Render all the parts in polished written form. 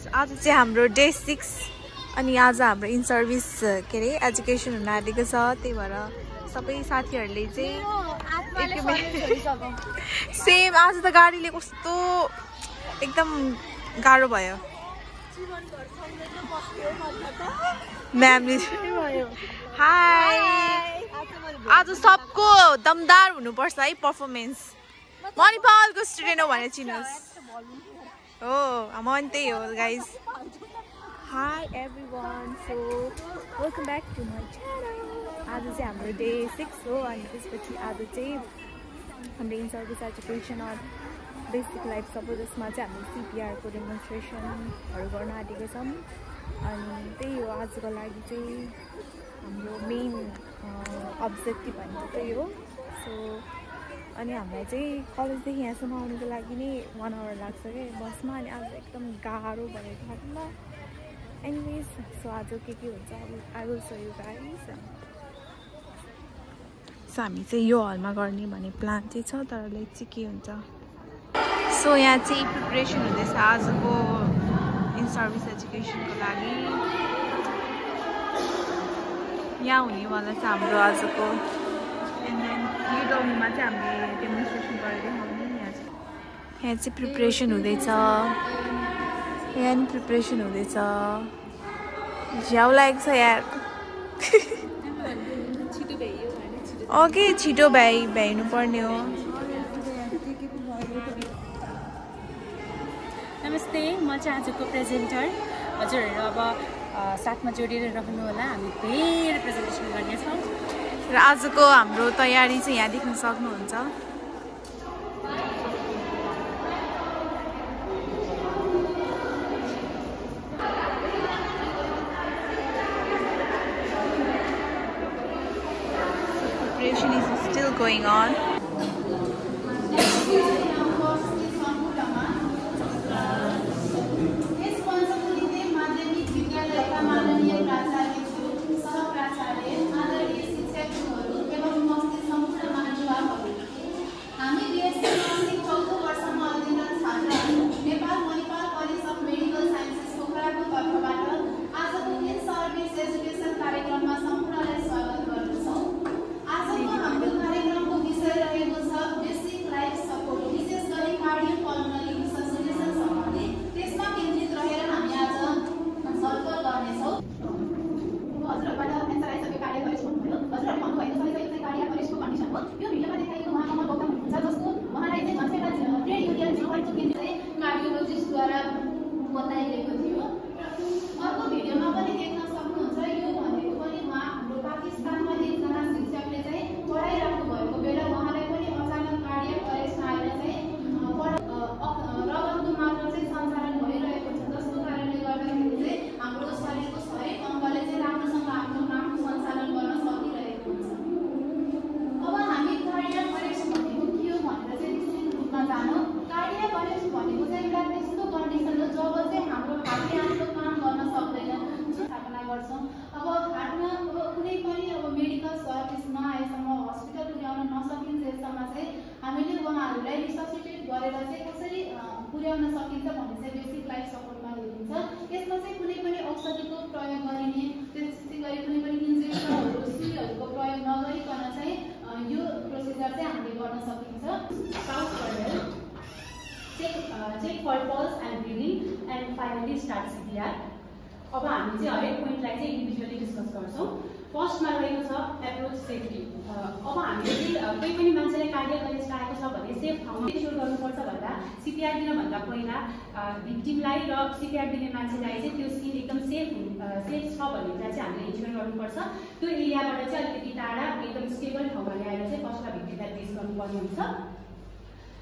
आज चाहिँ हाम्रो डे 6 अनि आज हाम्रो इन सर्भिस के अरे एजुकेसन हुन आँटेको छ। त्यही भएर सबै साथीहरूले चाहिँ सेम आज त गाडीले कस्तो एकदम गाह्रो भयो। म्यामले हाई आज सबको दमदार हुनुपर्छ है पर्फर्मेन्स। मणिपालको स्टुडेन्ट हो भनेर चिन्नुहोस्। हो म त्यही हो guys. Hi everyone, so welcome back to my channel. आज चाहिँ हाम्रो डे 6 हो अनि त्यसपछि आज चाहिँ हाम्रो in service education on basic life support जसमा चाहिँ हामीले सिपिआरको डेमोन्स्ट्रेसनहरू गर्न आँटेको छौँ। अनि त्यही हो आजको लागि चाहिँ हाम्रो मेन अब्जेक्टिभ भनेको त्यही हो। सो अनि हामीलाई चाहिँ कलेजदेखि यहाँसम्म आउनुको लागि नै 1 आवर लाग्छ क्या बसमा। अनि आज एकदम गाह्रो भएको खालमा। एनिवेज सो आज के हुन्छ I will so you guys. So हामी चाहिँ यो हलमा गर्ने भन्ने प्लान चाहिँ छ, तर लाइक चाहिँ के हुन्छ। सो यहाँ चाहिँ प्रिपरेसन हुँदैछ आजको इन सर्भिस एजुकेसनको लागि। यहाँ हुनेवाला छ हाम्रो आजको यो डोमीमा चाहिँ हामीले डेमोन्स्ट्रेसन गरेर देखाउने। यहाँ चाहिँ प्रिपरेसन हुँदैछ, यहाँ नि प्रिपरेसन हुँदैछ। झ्याउ लागेको छ यार। ओके छिटो भ्याइनु पर्ने हो। नमस्ते, म चाहिँ आजको प्रेजेन्टर। हजुरहरू अब साथमा जोडिएर रहनु होला, हामी धेरै प्रेजेन्टेसन गर्नेछौँ। र आजको हाम्रो तयारी चाहिँ यहाँ देख्न सक्नुहुन्छ। Preparation is still going on. बताइएको थियो। अर्को भिडियोमा पनि देख्न सक्नुहुन्छ। यो भनेको पनि उहाँ हाम्रो पाकिस्तानमा एकजना शिक्षकले चाहिँ पढाइराख्नु भएको बेला उहाँलाई पनि अचानक कार्डियक अरेस्ट आएर चाहिँ रगतको मात्रा चाहिँ सञ्चालन भइरहेको छ, जसको कारणले गर्दाखेरि चाहिँ हाम्रो शरीरको हरेक अङ्गले चाहिँ राम्रोसँग आफ्नो कामको सञ्चालन गर्न सकिरहेको हुन्छ। अब हामी कार्डियक अरेस्ट भनेको के हो भनेर चाहिँ निश्चित रूपमा जानु। कार्डियक अरेस्ट भनेको चाहिँ एउटा त्यस्तो कन्डिसन हो जब चाहिँ हाम्रो हार्टले आफ्नो काम गर्न सक्दैन, स्थापना गर्छौँ। अब हार्टमा कुनै पनि मेडिकल सर्भिस नआएसम्म, हस्पिटल पुर्याउन नसकिन्जेलसम्म चाहिँ हामीले उहाँहरूलाई रिससिटेट गरेर चाहिँ कसरी पुर्याउन सकिन्छ भन्ने चाहिँ बेसिक लाइफ सपोर्टमा हेरिन्छ। यसमा चाहिँ कुनै पनि औषधिको प्रयोग गरिने, त्यसै गरी कुनै पनि इन्जेक्सनहरू, सुईहरूको प्रयोग नगरिकन चाहिँ यो प्रोसिजर चाहिँ हामीले गर्न सकिन्छ। check for pulse and breathing and finally start CPR. अब हामी चाहिँ हरेक पोइन्टलाई चाहिँ इन्डिभिजुअली डिस्कस गर्छौँ। फर्स्टमा रहेको छ एप्रोच सेफ्टी। अब हामीले चाहिँ कोही पनि मान्छेलाई कार्डियक अरेस्ट आएको छ भने सेफ ठाउँमा इन्स्योर गर्नुपर्छ भन्दा CPR दिनभन्दा पहिला भिक्टिमलाई र CPR दिने मान्छेलाई चाहिँ त्यो सिन एकदम सेफ छ भन्ने कुरा चाहिँ हामीले इन्स्योर गर्नुपर्छ। त्यो एरियाबाट चाहिँ अलिकति टाढा एकदम स्टेबल ठाउँमा ल्याएर चाहिँ फर्स्टमा भिक्टिमलाई प्लेस गर्नुपर्ने हुन्छ।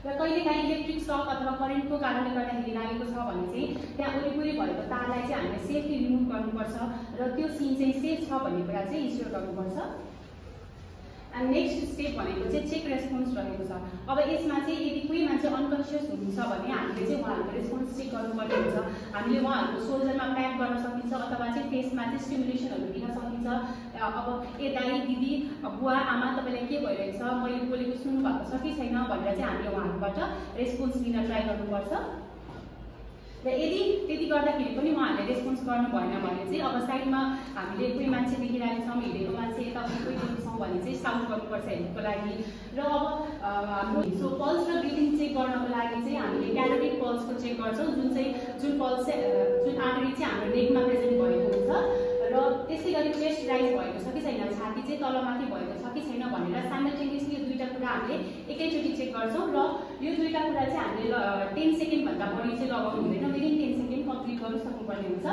र कहिलेकाहीँ इलेक्ट्रिक सक अथवा करेन्टको कारणले गर्दाखेरि लागेको छ भने चाहिँ त्यहाँ वरिपरि भएको तारलाई चाहिँ हामीले सेफली रिमुभ गर्नुपर्छ र त्यो सिन चाहिँ सेफ छ भन्ने कुरा चाहिँ इन्स्योर गर्नुपर्छ। एन्ड नेक्स्ट स्टेप भनेको चाहिँ चेक रेस्पोन्स रहेको छ। अब यसमा चाहिँ यदि कोही मान्छे अनकन्सियस हुनुहुन्छ भने हामीले चाहिँ उहाँहरूको रेस्पोन्स चेक गर्नुपर्ने हुन्छ। हामीले उहाँहरूको सोल्जरमा प्याक गर्न सकिन्छ अथवा चाहिँ फेसमा चाहिँ स्टिमुलेसनहरू दिन सकिन्छ। अब ए दाइ दिदी बुवा आमा तपाईँलाई के भइरहेको छ, मैले बोलेको सुन्नु भएको छ कि छैन भनेर चाहिँ हामीले उहाँहरूबाट रेस्पोन्स लिन ट्राई गर्नुपर्छ। र यदि त्यति गर्दाखेरि पनि उहाँहरूले रेस्पोन्स गर्नु भएन भने चाहिँ अब साइडमा हामीले कोही मान्छे देखिरहेको छौँ, हिँडेको मान्छे यताउति कोही देख्छौँ भने चाहिँ साउन्ड गर्नुपर्छ हेल्थको लागि। र अब हाम्रो पल्स र ब्रिथिङ चेक गर्नको लागि चाहिँ हामीले क्यालोरिक पल्सको चेक गर्छौँ, जुन पल्स जुन आर्टरी चाहिँ हाम्रो नेकमा प्रेजेन्ट भएको हुन्छ। र त्यसै गरी चेस्ट राइज भएको छ कि छैन, छाती चाहिँ तलमाथि भएको छ कि छैन भनेर साइमल्टेनियसली यो दुईवटा कुरा हामीले एकैचोटि चेक गर्छौँ। र यो दुईवटा कुरा चाहिँ हामीले 10 सेकेन्डभन्दा बढी चाहिँ लगाउनु हुँदैन, विदिन 10 सेकेन्ड कम्प्लिट गर्नु सक्नुपर्ने हुन्छ।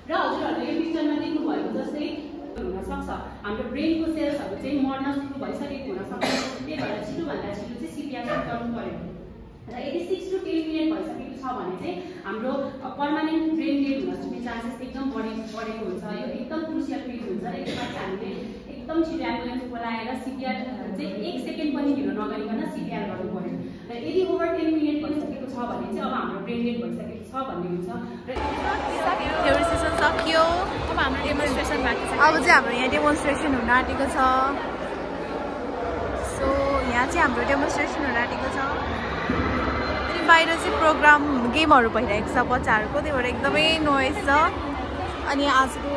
र हजुरहरूले यो पिक्चरमा देख्नुभएको जस्तै हुनसक्छ हाम्रो ब्रेनको सेल्सहरू चाहिँ मर्न सुरु भइसकेको हुनसक्छ, त्यही भएर छिटोभन्दा छिटो चाहिँ सिपिआर गर्नु पर्यो। र यदि 6 to 10 मिनट भइसकेको छ भने चाहिँ हाम्रो पर्मानेन्ट ब्रेन डेड हुन सक्ने चान्सेस एकदम बढेको हुन्छ। यो एकदम क्रुसियल फिल हुन्छ। यसमा चाहिँ हामीले एकदम छिटो एम्बुलेन्स बोलाएर सिपिआर चाहिँ 1 सेकेन्ड पनि ढिलो नगरिकन सिपिआर गर्नु पर्यो। र यदि ओभर 10 मिनट भइसकेको छ भने चाहिँ अब हाम्रो ब्रेन डेड भइसकेको छ भन्ने हुन्छ। र डेमोन्स्ट्रेसन सक्यो। अब हाम्रो डेमोन्स्ट्रेसन बाँकी छ। अब चाहिँ हाम्रो यहाँ डेमोन्स्ट्रेसन हुन आँटेको छ। सो यहाँ चाहिँ हाम्रो डेमोन्स्ट्रेसन हुन आँटेको छ। अनि बाहिर चाहिँ प्रोग्राम गेमहरू भइरहेको छ बच्चाहरूको, त्यही भएर एकदमै नोइज छ। अनि आजको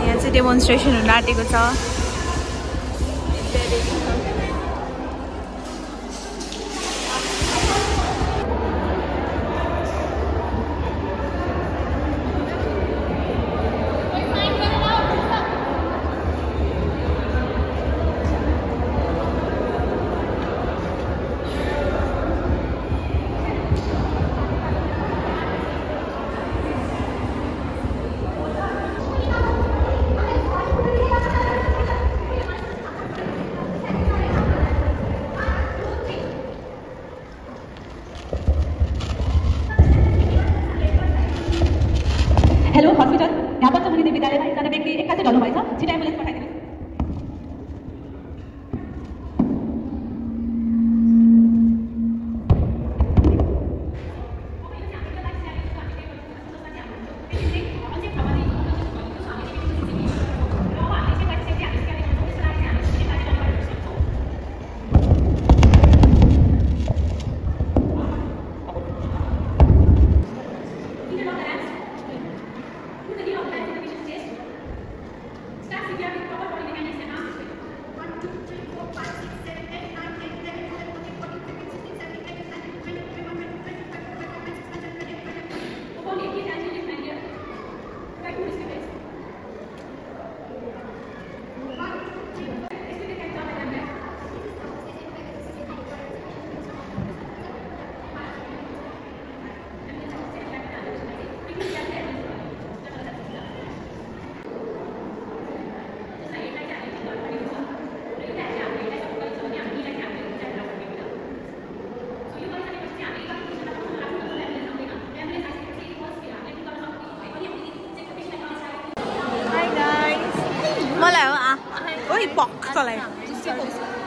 यहाँ चाहिँ डेमोन्स्ट्रेसन हुन आँटेको छ। हेलो हस्पिटल, यहाँ पञ्चमुनि विद्यालयमा एकजना व्यक्ति एक्कासी ढल्नु भएछ, छिटो एम्बुलेन्स पठाइदिनुहोस्।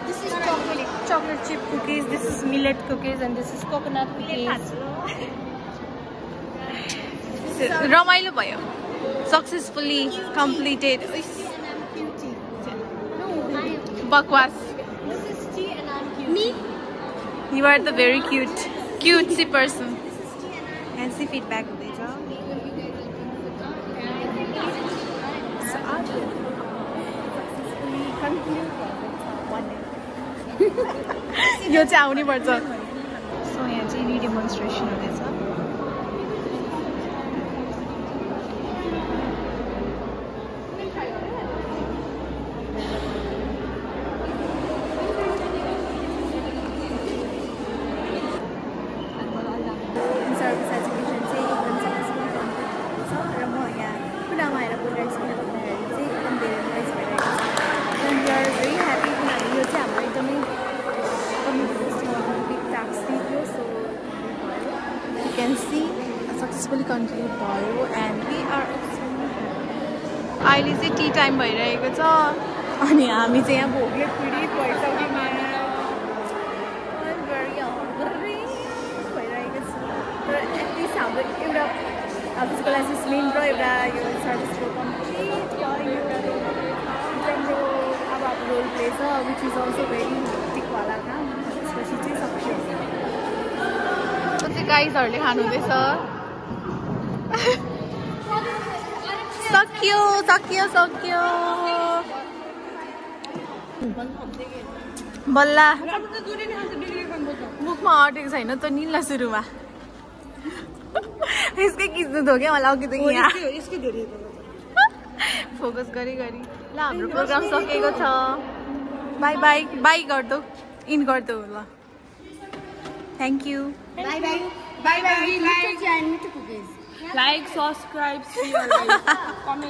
This is chocolate chip cookies, this is millet cookies, and this is coconut cookies. Ramailo bhayo. Successfully completed. Bakwas. This is T and I'm cute. Me? You are the very cutesy person. And see feedback. यो चाहिँ आउनै पर्छ। So यहाँ चाहिँ रिडेमोन्स्ट्रेसन हुँदैछ। Service education चाहिँ एकदम successfully complete छ र म यहाँ कुनामा आएर प्रोग्राम्स गर्दाखेरि चाहिँ एकदम धेरै नाइस भइरहेको छ। And we are very happy किनभने यो चाहिँ हाम्रो एकदमै big taxi here, so you can see successfully conclude भयो and we are अहिले चाहिँ टी टाइम भइरहेको छ अनि हामी चाहिँ यहाँ भोकले पीडित भइसक्यौँ। भइरहेको छ हाम्रो एउटा फिजिकल एसेसमेन्ट र एउटा यो सर्भिसको कम्प्लिट एउटा राम्रो अब रोल प्ले छ विच इज अल्सो भेरी टिकवाला काम त्यसपछि चाहिँ सक्यो चाहिँ गाइजहरूले खानुहुँदैछ सक्यो सक्यो सक्यो बल्ला मुखमा अटेको छैन त निल्ला सुरुमा यसकै खिच्नु थियो क्या मलाई अघि त यहाँ फोकस गरी गरी ल हाम्रो प्रोग्राम सकेको छ बाई बाई बाई गर्दो इन गर्दो ल thank you by by by by like, subscribe, share, comment.